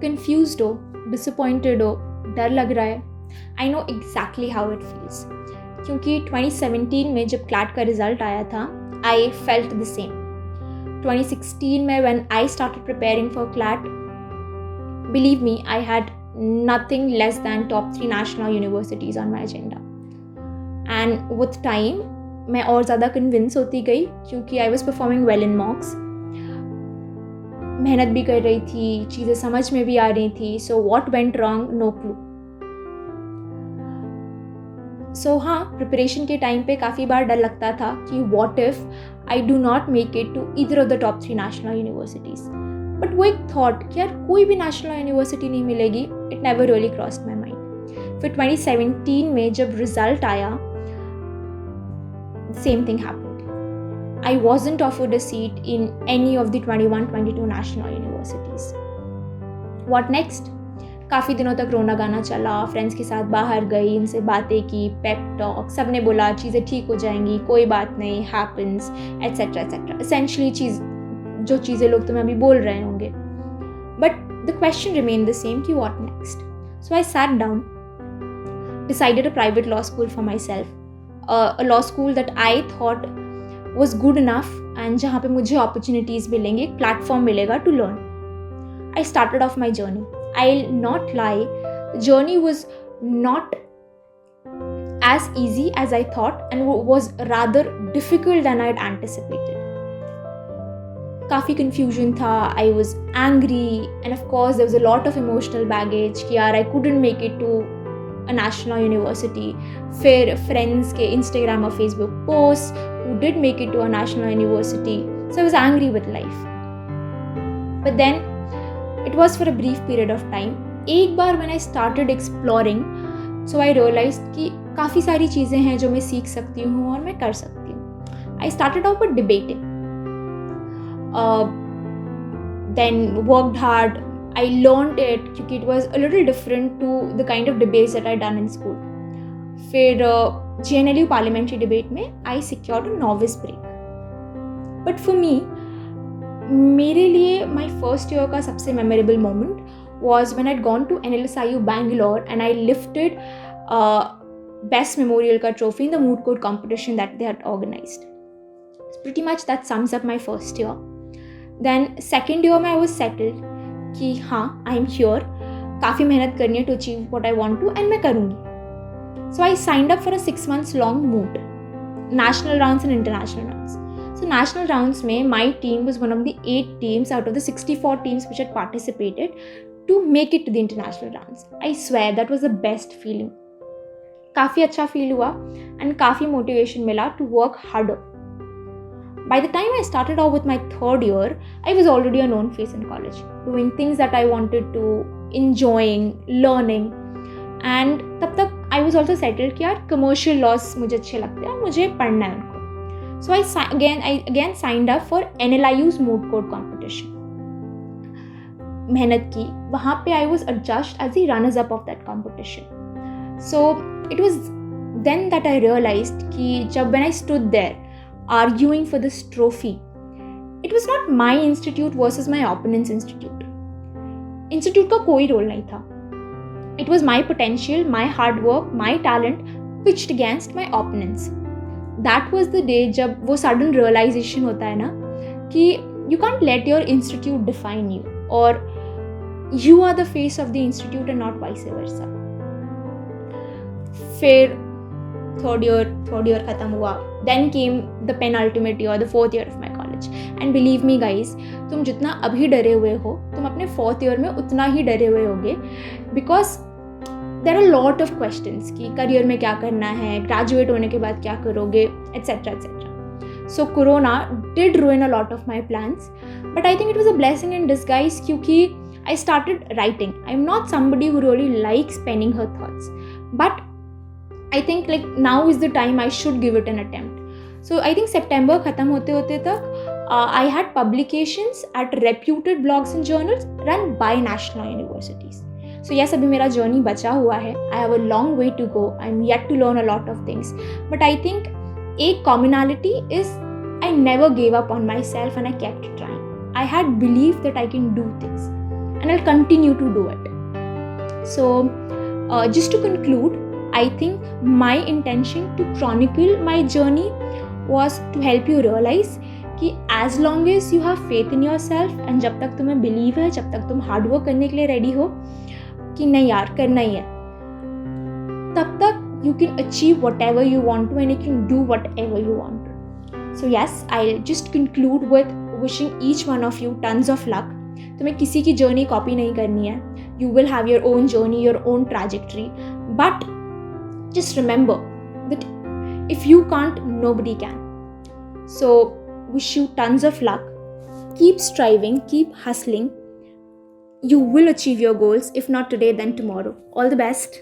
Confused हो, disappointed हो, डर लग रहा है, I know exactly how it feels, क्योंकि 2017 में जब क्लैट का रिजल्ट आया था, आई फेल्ट द सेम. 2016 में when I started preparing for CLAT, believe me, I had nothing less than top 3 national universities on my agenda. And with time, मैं और ज़्यादा convince होती गई क्योंकि I was performing well in mocks. मेहनत भी कर रही थी, चीज़ें समझ में भी आ रही थी. So what went wrong? No clue. So हाँ, प्रिपरेशन के टाइम पे काफ़ी बार डर लगता था कि what if I do not make it to either of the top 3 national universities. But वो एक thought कि यार कोई भी national university नहीं मिलेगी, it never really crossed my mind. फिर 2017 में जब result आया, same thing happened. I wasn't offered a seat in any of the 21-22 national universities. What next? काफ़ी दिनों तक रोना गाना चला, फ्रेंड्स के साथ बाहर गई, इनसे बातें की, पेप टॉक, सब ने बोला चीज़ें ठीक हो जाएंगी, कोई बात नहीं, हैपन्स, एट्सेट्रा एट्सेट्रा. एसेंशली जो चीज़ें लोग तुम्हें अभी बोल रहे होंगे. But the question remain the same कि what next. So I sat down, decided a private law school for myself, a law school that I thought was good enough and जहाँ पे मुझे अपॉर्चुनिटीज़ मिलेंगे, एक platform मिलेगा to learn. I started off my journey. I'll not lie, the journey was not as easy as I thought and was rather difficult than I'd anticipated. काफ़ी confusion था, I was angry, and of course there was a lot of emotional baggage कि यार I couldn't make it to a national university. फिर friends के Instagram और Facebook posts who did make it to a national university, so I was angry with life. But then it was for a brief period of time. एक बार when I started exploring, so I realized कि काफ़ी सारी चीज़ें हैं जो मैं सीख सकती हूँ और मैं कर सकती हूँ. I started out with debating. Then worked hard. I learned it क्योंकि it was a little different to the kind of debates that I done in school. फिर JNLU parliamentary debate में I secured a novice break. But for me, मेरे लिए माई first year का सबसे memorable moment was when I had gone to NLSIU Bangalore and I lifted best memorial का trophy in the moot court competition that they had organised. Pretty much that sums up my first year. Then second year में I was settled कि हाँ, I am sure काफ़ी मेहनत करनी है to achieve what I want to and मैं करूँगी. So I signed up for a 6 months long moot, national rounds and international rounds. So national rounds में my team was one of the 8 teams out of the 64 teams which had participated to make it to the international rounds. I swear that was the best feeling. काफ़ी अच्छा feel हुआ and काफ़ी motivation मिला to work harder. By the time I started out with my third year, I was already a known face in college, doing things that I wanted to, enjoying, learning, and तब तक I was also settled कि यार commercial laws मुझे अच्छे लगते हैं और मुझे पढ़ना है उनको. So I again signed up for NLIU's moot court competition. मेहनत की, वहाँ पे I was adjudged as the runners-up of that competition. So it was then that I realized कि जब when I stood there arguing for this trophy, it was not my institute versus my opponent's institute. Institute का कोई role नहीं था. It was my potential, my hard work, my talent pitched against my opponents. That was the day जब वो sudden realization होता है ना कि you can't let your institute define you, or you are the face of the institute and not vice versa. फिर third year ख़त्म हुआ. Then came the penultimate year, the 4th year of my college. And believe me guys, तुम जितना अभी डरे हुए हो, तुम अपने 4th year में उतना ही डरे हुए होगे, because there are a lot of questions कि करियर में क्या करना है, ग्रेजुएट होने के बाद क्या करोगे, etc. etc. So Corona did ruin a lot of my plans, but I think it was a blessing in disguise क्योंकि I started writing. I'm not somebody who really likes penning her thoughts, but I think like now is the time I should give it an attempt. So I think September ख़त्म होते होते तक I had publications at reputed blogs and journals run by national universities. So yes, अभी मेरा journey बचा हुआ है. I have a long way to go. I'm yet to learn a lot of things. But I think एक commonality is I never gave up on myself and I kept trying. I had belief that I can do things. and I'll continue to do it. So just to conclude, I think my intention to chronicle my journey was to help you realize कि as long as you have faith in yourself and जब तक तुम्हें believe है, जब तक तुम hard work करने के लिए ready हो कि नहीं यार करना ही है, तब तक you can achieve whatever you want to and you can do whatever you want to. So yes, I'll just conclude with wishing each one of you tons of luck. तुम्हें किसी की journey copy नहीं करनी है. You will have your own journey, your own trajectory. But just remember that if you can't, nobody can. So wish you tons of luck. Keep striving, keep hustling. You will achieve your goals. If not today, then tomorrow. All the best.